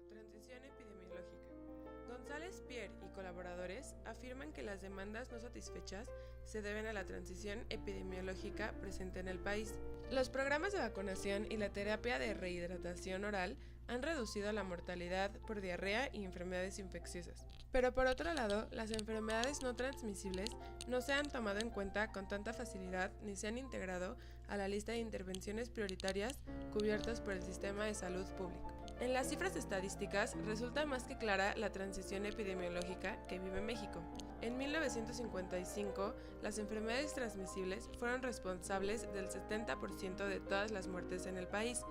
Transición epidemiológica. González, Pierre y colaboradores afirman que las demandas no satisfechas se deben a la transición epidemiológica presente en el país. Los programas de vacunación y la terapia de rehidratación oral han reducido la mortalidad por diarrea y enfermedades infecciosas. Pero por otro lado, las enfermedades no transmisibles no se han tomado en cuenta con tanta facilidad ni se han integrado a la lista de intervenciones prioritarias cubiertas por el sistema de salud público. En las cifras estadísticas resulta más que clara la transición epidemiológica que vive México. En 1955, las enfermedades transmisibles fueron responsables del 70% de todas las muertes en el país,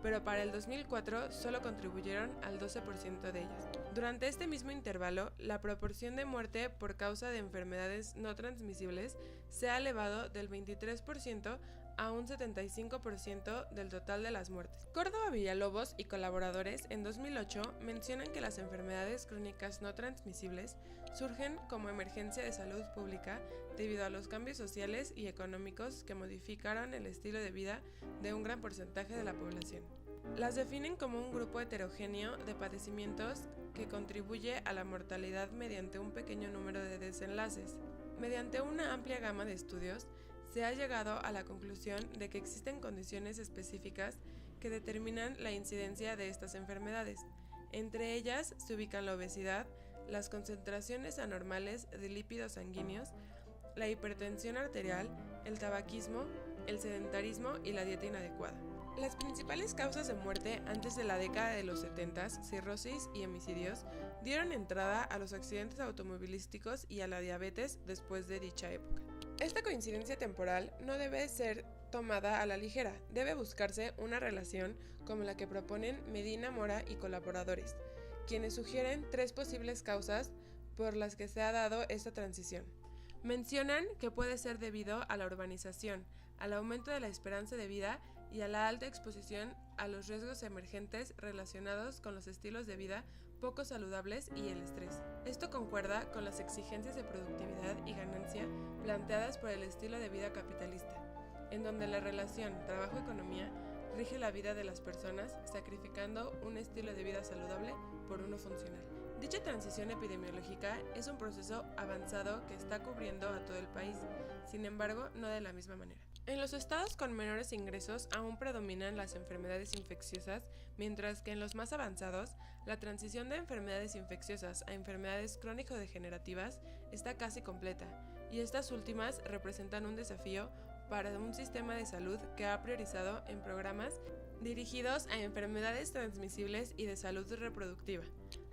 pero para el 2004 solo contribuyeron al 12% de ellas. Durante este mismo intervalo, la proporción de muerte por causa de enfermedades no transmisibles se ha elevado del 23% a un 75% del total de las muertes. Córdoba Villalobos y colaboradores en 2008 mencionan que las enfermedades crónicas no transmisibles surgen como emergencia de salud pública debido a los cambios sociales y económicos que modificaron el estilo de vida de un gran porcentaje de la población. Las definen como un grupo heterogéneo de padecimientos que contribuye a la mortalidad mediante un pequeño número de desenlaces. Mediante una amplia gama de estudios, se ha llegado a la conclusión de que existen condiciones específicas que determinan la incidencia de estas enfermedades. Entre ellas se ubican la obesidad, las concentraciones anormales de lípidos sanguíneos, la hipertensión arterial, el tabaquismo, el sedentarismo y la dieta inadecuada. Las principales causas de muerte antes de la década de los 70, cirrosis y homicidios, dieron entrada a los accidentes automovilísticos y a la diabetes después de dicha época. Esta coincidencia temporal no debe ser tomada a la ligera, debe buscarse una relación como la que proponen Medina Mora y colaboradores, quienes sugieren 3 posibles causas por las que se ha dado esta transición. Mencionan que puede ser debido a la urbanización, al aumento de la esperanza de vida y a la alta exposición a los riesgos emergentes relacionados con los estilos de vida poco saludables y el estrés. Esto concuerda con las exigencias de productividad y ganancia planteadas por el estilo de vida capitalista, en donde la relación trabajo-economía rige la vida de las personas, sacrificando un estilo de vida saludable por uno funcional. Dicha transición epidemiológica es un proceso avanzado que está cubriendo a todo el país, sin embargo, no de la misma manera. En los estados con menores ingresos aún predominan las enfermedades infecciosas, mientras que en los más avanzados, la transición de enfermedades infecciosas a enfermedades crónico-degenerativas está casi completa, y estas últimas representan un desafío para un sistema de salud que ha priorizado en programas dirigidos a enfermedades transmisibles y de salud reproductiva,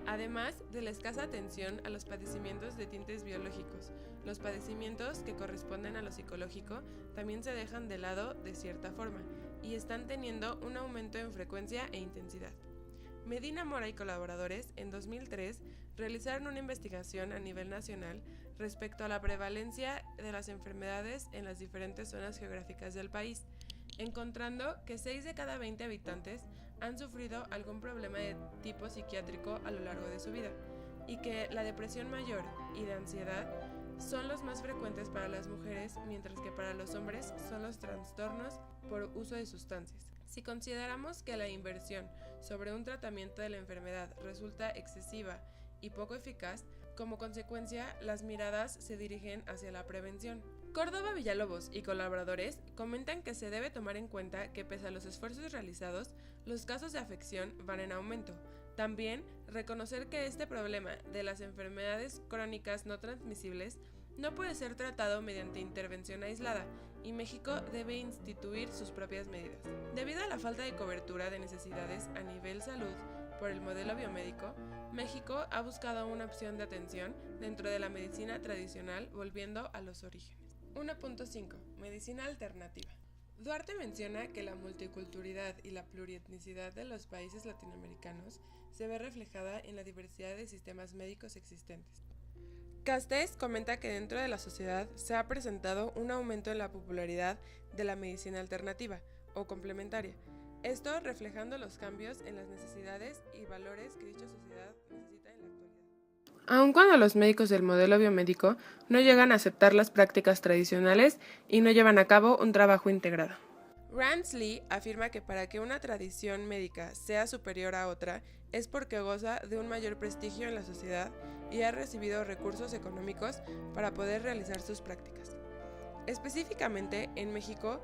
además de la escasa atención a los padecimientos de tintes biológicos. Los padecimientos que corresponden a lo psicológico también se dejan de lado de cierta forma y están teniendo un aumento en frecuencia e intensidad. Medina Mora y colaboradores en 2003 realizaron una investigación a nivel nacional respecto a la prevalencia de las enfermedades en las diferentes zonas geográficas del país, encontrando que 6 de cada 20 habitantes han sufrido algún problema de tipo psiquiátrico a lo largo de su vida, y que la depresión mayor y de ansiedad son los más frecuentes para las mujeres, mientras que para los hombres son los trastornos por uso de sustancias. Si consideramos que la inversión sobre un tratamiento de la enfermedad resulta excesiva y poco eficaz, como consecuencia, las miradas se dirigen hacia la prevención. Córdoba Villalobos y colaboradores comentan que se debe tomar en cuenta que pese a los esfuerzos realizados, los casos de afección van en aumento. También reconocer que este problema de las enfermedades crónicas no transmisibles no puede ser tratado mediante intervención aislada y México debe instituir sus propias medidas. Debido a la falta de cobertura de necesidades a nivel salud por el modelo biomédico, México ha buscado una opción de atención dentro de la medicina tradicional volviendo a los orígenes. 1.5. Medicina alternativa. Duarte menciona que la multiculturalidad y la plurietnicidad de los países latinoamericanos se ve reflejada en la diversidad de sistemas médicos existentes. Castells comenta que dentro de la sociedad se ha presentado un aumento en la popularidad de la medicina alternativa o complementaria, esto reflejando los cambios en las necesidades y valores que dicha sociedad necesita en la actualidad. Aun cuando los médicos del modelo biomédico no llegan a aceptar las prácticas tradicionales y no llevan a cabo un trabajo integrado. Ranslee afirma que para que una tradición médica sea superior a otra es porque goza de un mayor prestigio en la sociedad y ha recibido recursos económicos para poder realizar sus prácticas. Específicamente, en México,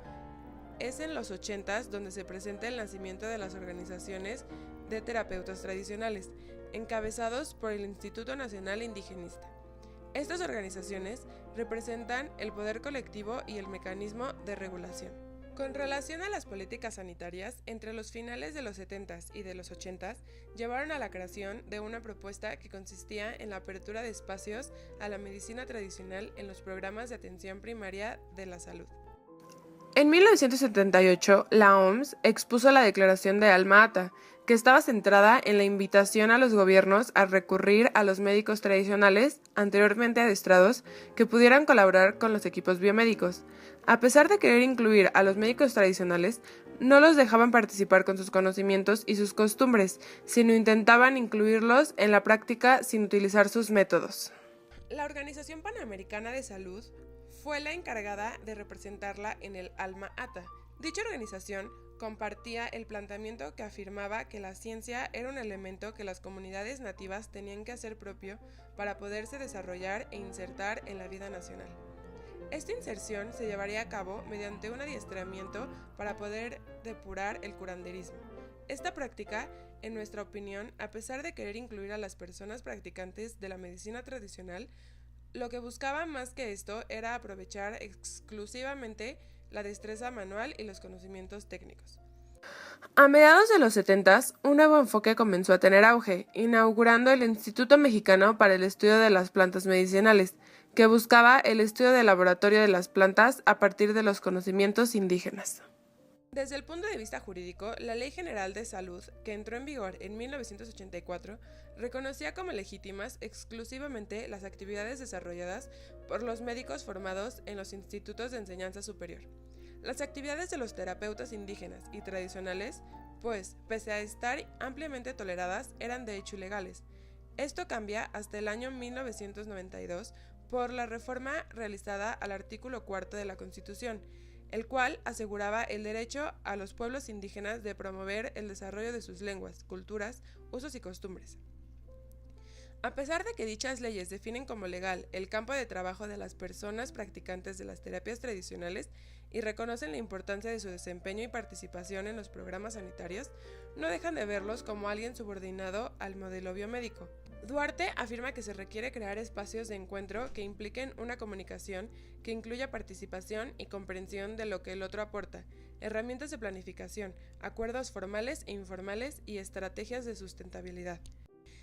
es en los 80s donde se presenta el nacimiento de las organizaciones de terapeutas tradicionales, encabezados por el Instituto Nacional Indigenista. Estas organizaciones representan el poder colectivo y el mecanismo de regulación. Con relación a las políticas sanitarias, entre los finales de los 70s y de los 80s, llevaron a la creación de una propuesta que consistía en la apertura de espacios a la medicina tradicional en los programas de atención primaria de la salud. En 1978, la OMS expuso la Declaración de Alma Ata, que estaba centrada en la invitación a los gobiernos a recurrir a los médicos tradicionales, anteriormente adestrados, que pudieran colaborar con los equipos biomédicos. A pesar de querer incluir a los médicos tradicionales, no los dejaban participar con sus conocimientos y sus costumbres, sino intentaban incluirlos en la práctica sin utilizar sus métodos. La Organización Panamericana de Salud fue la encargada de representarla en el Alma Ata. Dicha organización compartía el planteamiento que afirmaba que la ciencia era un elemento que las comunidades nativas tenían que hacer propio para poderse desarrollar e insertar en la vida nacional. Esta inserción se llevaría a cabo mediante un adiestramiento para poder depurar el curanderismo. Esta práctica, en nuestra opinión, a pesar de querer incluir a las personas practicantes de la medicina tradicional, lo que buscaba más que esto era aprovechar exclusivamente la destreza manual y los conocimientos técnicos. A mediados de los 70s, un nuevo enfoque comenzó a tener auge, inaugurando el Instituto Mexicano para el Estudio de las Plantas Medicinales, que buscaba el estudio del laboratorio de las plantas a partir de los conocimientos indígenas. Desde el punto de vista jurídico, la Ley General de Salud, que entró en vigor en 1984, reconocía como legítimas exclusivamente las actividades desarrolladas por los médicos formados en los institutos de enseñanza superior. Las actividades de los terapeutas indígenas y tradicionales, pues, pese a estar ampliamente toleradas, eran de hecho ilegales. Esto cambia hasta el año 1992 por la reforma realizada al artículo 4 de la Constitución, el cual aseguraba el derecho a los pueblos indígenas de promover el desarrollo de sus lenguas, culturas, usos y costumbres. A pesar de que dichas leyes definen como legal el campo de trabajo de las personas practicantes de las terapias tradicionales y reconocen la importancia de su desempeño y participación en los programas sanitarios, no dejan de verlos como alguien subordinado al modelo biomédico. Duarte afirma que se requiere crear espacios de encuentro que impliquen una comunicación que incluya participación y comprensión de lo que el otro aporta, herramientas de planificación, acuerdos formales e informales y estrategias de sustentabilidad.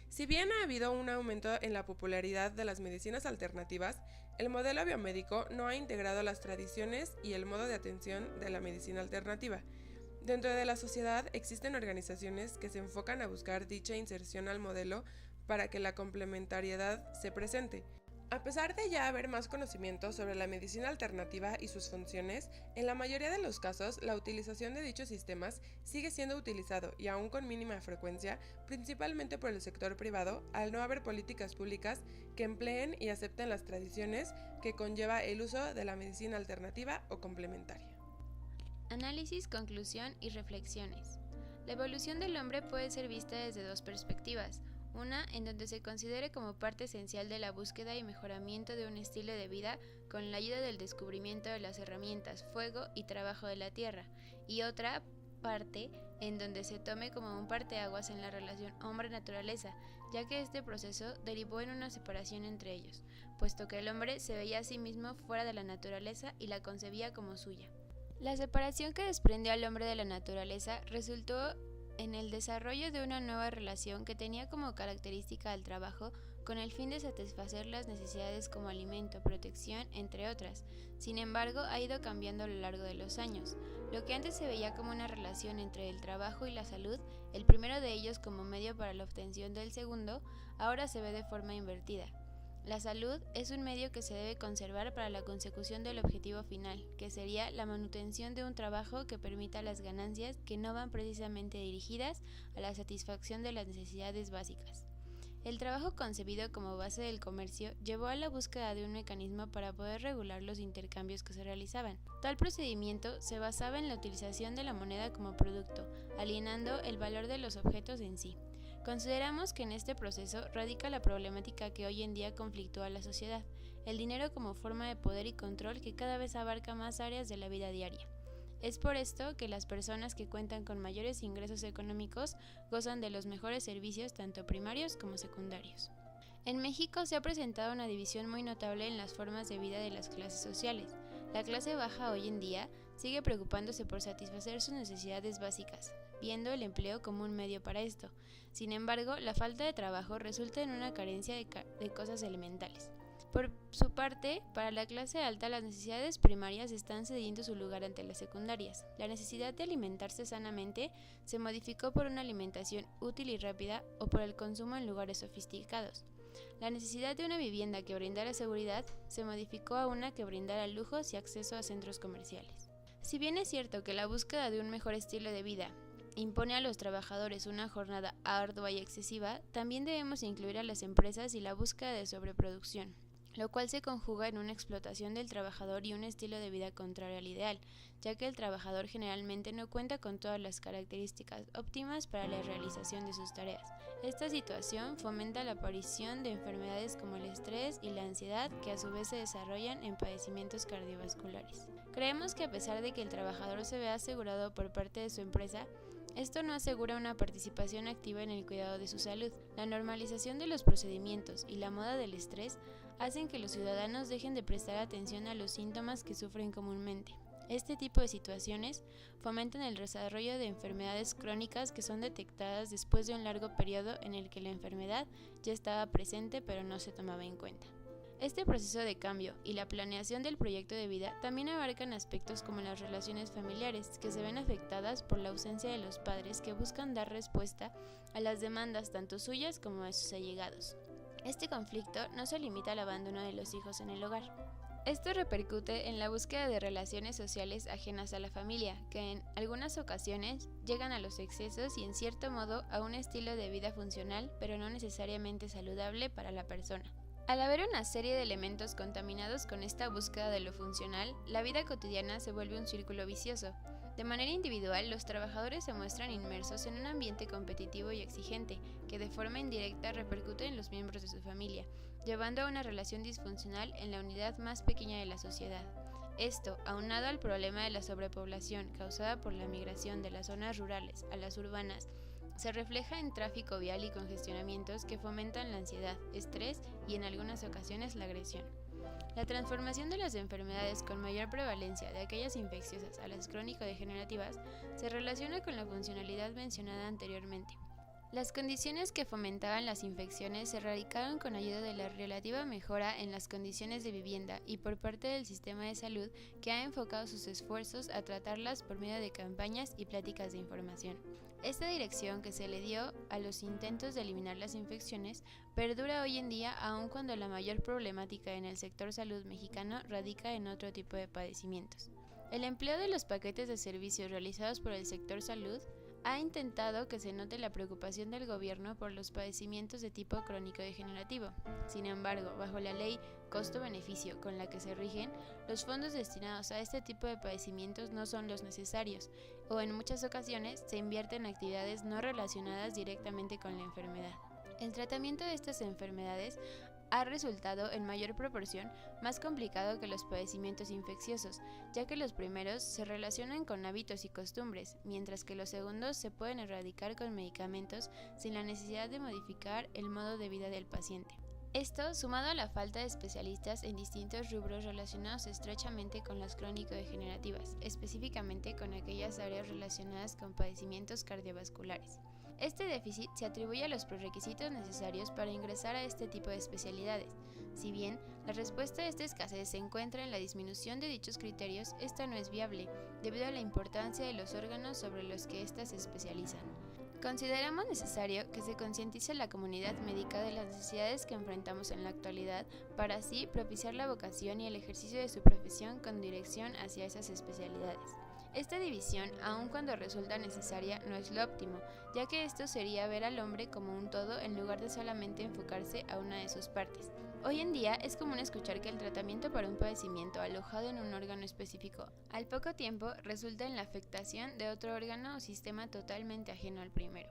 Si bien ha habido un aumento en la popularidad de las medicinas alternativas, el modelo biomédico no ha integrado las tradiciones y el modo de atención de la medicina alternativa. Dentro de la sociedad existen organizaciones que se enfocan a buscar dicha inserción al modelo para que la complementariedad se presente. A pesar de ya haber más conocimiento sobre la medicina alternativa y sus funciones, en la mayoría de los casos la utilización de dichos sistemas sigue siendo utilizado y aún con mínima frecuencia, principalmente por el sector privado, al no haber políticas públicas que empleen y acepten las tradiciones que conlleva el uso de la medicina alternativa o complementaria. Análisis, conclusión y reflexiones. La evolución del hombre puede ser vista desde dos perspectivas. Una en donde se considere como parte esencial de la búsqueda y mejoramiento de un estilo de vida con la ayuda del descubrimiento de las herramientas, fuego y trabajo de la tierra, y otra parte en donde se tome como un parteaguas en la relación hombre-naturaleza, ya que este proceso derivó en una separación entre ellos, puesto que el hombre se veía a sí mismo fuera de la naturaleza y la concebía como suya. La separación que desprendió al hombre de la naturaleza resultó en el desarrollo de una nueva relación que tenía como característica al trabajo con el fin de satisfacer las necesidades como alimento, protección, entre otras. Sin embargo, ha ido cambiando a lo largo de los años. Lo que antes se veía como una relación entre el trabajo y la salud, el primero de ellos como medio para la obtención del segundo, ahora se ve de forma invertida. La salud es un medio que se debe conservar para la consecución del objetivo final, que sería la manutención de un trabajo que permita las ganancias que no van precisamente dirigidas a la satisfacción de las necesidades básicas. El trabajo concebido como base del comercio llevó a la búsqueda de un mecanismo para poder regular los intercambios que se realizaban. Tal procedimiento se basaba en la utilización de la moneda como producto, alienando el valor de los objetos en sí. Consideramos que en este proceso radica la problemática que hoy en día conflictúa a la sociedad, el dinero como forma de poder y control que cada vez abarca más áreas de la vida diaria. Es por esto que las personas que cuentan con mayores ingresos económicos gozan de los mejores servicios tanto primarios como secundarios. En México se ha presentado una división muy notable en las formas de vida de las clases sociales. La clase baja hoy en día sigue preocupándose por satisfacer sus necesidades básicas, viendo el empleo como un medio para esto. Sin embargo, la falta de trabajo resulta en una carencia de cosas elementales. Por su parte, para la clase alta las necesidades primarias están cediendo su lugar ante las secundarias. La necesidad de alimentarse sanamente se modificó por una alimentación útil y rápida o por el consumo en lugares sofisticados. La necesidad de una vivienda que brindara seguridad se modificó a una que brindara lujos y acceso a centros comerciales. Si bien es cierto que la búsqueda de un mejor estilo de vida impone a los trabajadores una jornada ardua y excesiva, también debemos incluir a las empresas y la búsqueda de sobreproducción, lo cual se conjuga en una explotación del trabajador y un estilo de vida contrario al ideal, ya que el trabajador generalmente no cuenta con todas las características óptimas para la realización de sus tareas. Esta situación fomenta la aparición de enfermedades como el estrés y la ansiedad, que a su vez se desarrollan en padecimientos cardiovasculares. Creemos que a pesar de que el trabajador se vea asegurado por parte de su empresa, esto no asegura una participación activa en el cuidado de su salud. La normalización de los procedimientos y la moda del estrés hacen que los ciudadanos dejen de prestar atención a los síntomas que sufren comúnmente. Este tipo de situaciones fomentan el desarrollo de enfermedades crónicas que son detectadas después de un largo periodo en el que la enfermedad ya estaba presente pero no se tomaba en cuenta. Este proceso de cambio y la planeación del proyecto de vida también abarcan aspectos como las relaciones familiares, que se ven afectadas por la ausencia de los padres que buscan dar respuesta a las demandas tanto suyas como de sus allegados. Este conflicto no se limita al abandono de los hijos en el hogar. Esto repercute en la búsqueda de relaciones sociales ajenas a la familia, que en algunas ocasiones llegan a los excesos y en cierto modo a un estilo de vida funcional, pero no necesariamente saludable para la persona. Al haber una serie de elementos contaminados con esta búsqueda de lo funcional, la vida cotidiana se vuelve un círculo vicioso. De manera individual, los trabajadores se muestran inmersos en un ambiente competitivo y exigente, que de forma indirecta repercute en los miembros de su familia, llevando a una relación disfuncional en la unidad más pequeña de la sociedad. Esto, aunado al problema de la sobrepoblación causada por la migración de las zonas rurales a las urbanas, se refleja en tráfico vial y congestionamientos que fomentan la ansiedad, estrés y en algunas ocasiones la agresión. La transformación de las enfermedades con mayor prevalencia de aquellas infecciosas a las crónico-degenerativas se relaciona con la funcionalidad mencionada anteriormente. Las condiciones que fomentaban las infecciones se erradicaron con ayuda de la relativa mejora en las condiciones de vivienda y por parte del sistema de salud, que ha enfocado sus esfuerzos a tratarlas por medio de campañas y pláticas de información. Esta dirección que se le dio a los intentos de eliminar las infecciones perdura hoy en día, aun cuando la mayor problemática en el sector salud mexicano radica en otro tipo de padecimientos. El empleo de los paquetes de servicios realizados por el sector salud ha intentado que se note la preocupación del gobierno por los padecimientos de tipo crónico-degenerativo. Sin embargo, bajo la ley costo-beneficio con la que se rigen, los fondos destinados a este tipo de padecimientos no son los necesarios, o en muchas ocasiones se invierten en actividades no relacionadas directamente con la enfermedad. El tratamiento de estas enfermedades ha resultado en mayor proporción más complicado que los padecimientos infecciosos, ya que los primeros se relacionan con hábitos y costumbres, mientras que los segundos se pueden erradicar con medicamentos sin la necesidad de modificar el modo de vida del paciente. Esto, sumado a la falta de especialistas en distintos rubros relacionados estrechamente con las crónico-degenerativas, específicamente con aquellas áreas relacionadas con padecimientos cardiovasculares. Este déficit se atribuye a los prerequisitos necesarios para ingresar a este tipo de especialidades. Si bien la respuesta a esta escasez se encuentra en la disminución de dichos criterios, esta no es viable, debido a la importancia de los órganos sobre los que éstas se especializan. Consideramos necesario que se concientice a la comunidad médica de las necesidades que enfrentamos en la actualidad para así propiciar la vocación y el ejercicio de su profesión con dirección hacia esas especialidades. esta división, aun cuando resulta necesaria, no es lo óptimo, ya que esto sería ver al hombre como un todo en lugar de solamente enfocarse a una de sus partes. Hoy en día es común escuchar que el tratamiento para un padecimiento alojado en un órgano específico, al poco tiempo resulta en la afectación de otro órgano o sistema totalmente ajeno al primero.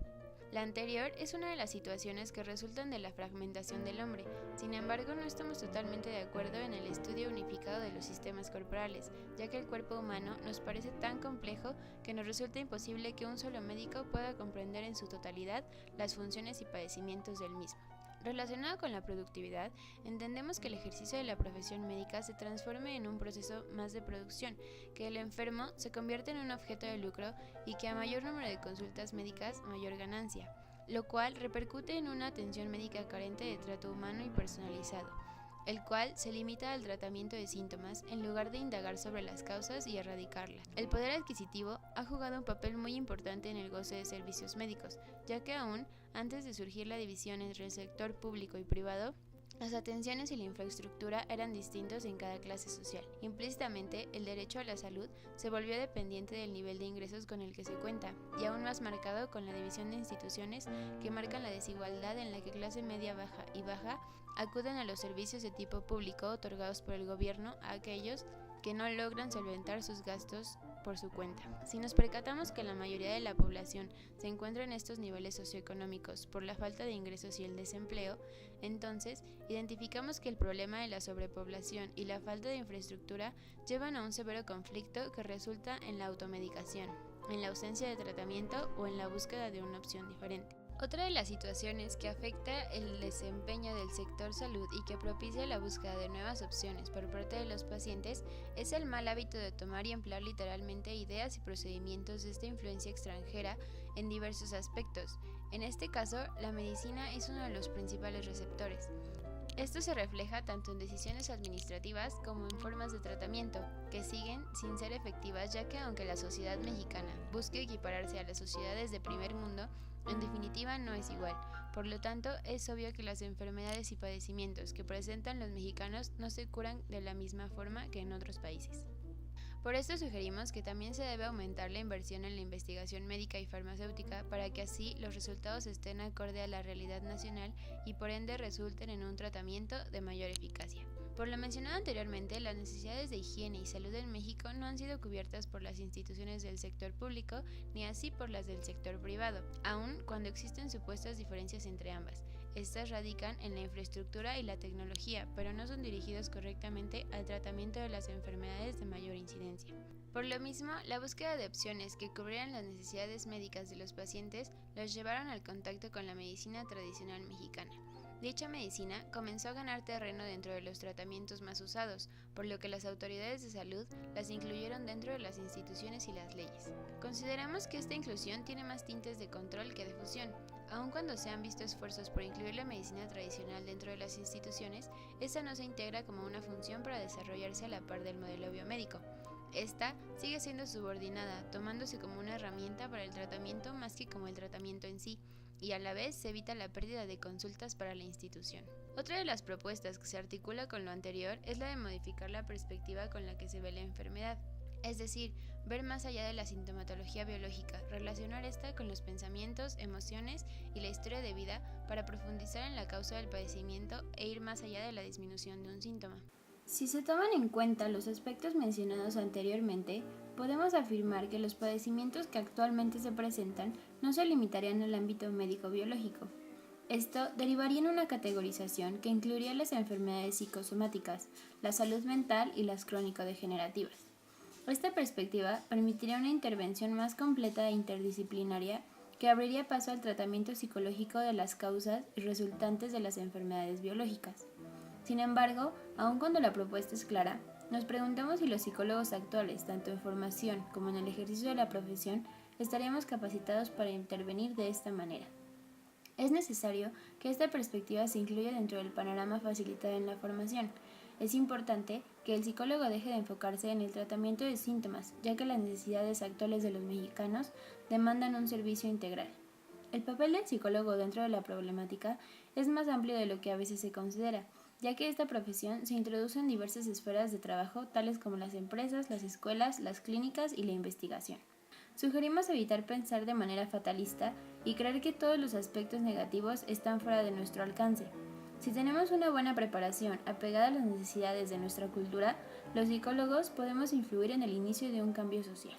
La anterior es una de las situaciones que resultan de la fragmentación del hombre. Sin embargo, no estamos totalmente de acuerdo en el estudio unificado de los sistemas corporales, ya que el cuerpo humano nos parece tan complejo que nos resulta imposible que un solo médico pueda comprender en su totalidad las funciones y padecimientos del mismo. Relacionado con la productividad, entendemos que el ejercicio de la profesión médica se transforme en un proceso más de producción, que el enfermo se convierte en un objeto de lucro y que a mayor número de consultas médicas, mayor ganancia, lo cual repercute en una atención médica carente de trato humano y personalizado, el cual se limita al tratamiento de síntomas en lugar de indagar sobre las causas y erradicarlas. El poder adquisitivo ha jugado un papel muy importante en el goce de servicios médicos, ya que aún antes de surgir la división entre el sector público y privado, las atenciones y la infraestructura eran distintos en cada clase social. Implícitamente, el derecho a la salud se volvió dependiente del nivel de ingresos con el que se cuenta, y aún más marcado con la división de instituciones que marcan la desigualdad en la que clase media baja y baja acuden a los servicios de tipo público otorgados por el gobierno a aquellos que no logran solventar sus gastos por su cuenta. Si nos percatamos que la mayoría de la población se encuentra en estos niveles socioeconómicos por la falta de ingresos y el desempleo, entonces identificamos que el problema de la sobrepoblación y la falta de infraestructura llevan a un severo conflicto que resulta en la automedicación, en la ausencia de tratamiento o en la búsqueda de una opción diferente. Otra de las situaciones que afecta el desempeño del sector salud y que propicia la búsqueda de nuevas opciones por parte de los pacientes es el mal hábito de tomar y emplear literalmente ideas y procedimientos de esta influencia extranjera en diversos aspectos. En este caso, la medicina es uno de los principales receptores. Esto se refleja tanto en decisiones administrativas como en formas de tratamiento, que siguen sin ser efectivas, ya que aunque la sociedad mexicana busque equipararse a las sociedades de primer mundo, en definitiva no es igual. Por lo tanto, es obvio que las enfermedades y padecimientos que presentan los mexicanos no se curan de la misma forma que en otros países. Por esto sugerimos que también se debe aumentar la inversión en la investigación médica y farmacéutica para que así los resultados estén acorde a la realidad nacional y por ende resulten en un tratamiento de mayor eficacia. Por lo mencionado anteriormente, las necesidades de higiene y salud en México no han sido cubiertas por las instituciones del sector público ni así por las del sector privado, aun cuando existen supuestas diferencias entre ambas. Estas radican en la infraestructura y la tecnología, pero no son dirigidos correctamente al tratamiento de las enfermedades de mayor incidencia. Por lo mismo, la búsqueda de opciones que cubrieran las necesidades médicas de los pacientes los llevaron al contacto con la medicina tradicional mexicana. Dicha medicina comenzó a ganar terreno dentro de los tratamientos más usados, por lo que las autoridades de salud las incluyeron dentro de las instituciones y las leyes. Consideramos que esta inclusión tiene más tintes de control que de fusión. Aun cuando se han visto esfuerzos por incluir la medicina tradicional dentro de las instituciones, esta no se integra como una función para desarrollarse a la par del modelo biomédico. Esta sigue siendo subordinada, tomándose como una herramienta para el tratamiento más que como el tratamiento en sí, y a la vez se evita la pérdida de consultas para la institución. Otra de las propuestas que se articula con lo anterior es la de modificar la perspectiva con la que se ve la enfermedad, es decir, ver más allá de la sintomatología biológica, relacionar esta con los pensamientos, emociones y la historia de vida para profundizar en la causa del padecimiento e ir más allá de la disminución de un síntoma. Si se toman en cuenta los aspectos mencionados anteriormente, podemos afirmar que los padecimientos que actualmente se presentan no se limitarían al ámbito médico-biológico. Esto derivaría en una categorización que incluiría las enfermedades psicosomáticas, la salud mental y las crónico-degenerativas. Esta perspectiva permitiría una intervención más completa e interdisciplinaria que abriría paso al tratamiento psicológico de las causas y resultantes de las enfermedades biológicas. Sin embargo, aun cuando la propuesta es clara, nos preguntamos si los psicólogos actuales, tanto en formación como en el ejercicio de la profesión, estaríamos capacitados para intervenir de esta manera. Es necesario que esta perspectiva se incluya dentro del panorama facilitado en la formación. Es importante que el psicólogo deje de enfocarse en el tratamiento de síntomas, ya que las necesidades actuales de los mexicanos demandan un servicio integral. El papel del psicólogo dentro de la problemática es más amplio de lo que a veces se considera, ya que esta profesión se introduce en diversas esferas de trabajo, tales como las empresas, las escuelas, las clínicas y la investigación. Sugerimos evitar pensar de manera fatalista y creer que todos los aspectos negativos están fuera de nuestro alcance. Si tenemos una buena preparación apegada a las necesidades de nuestra cultura, los psicólogos podemos influir en el inicio de un cambio social.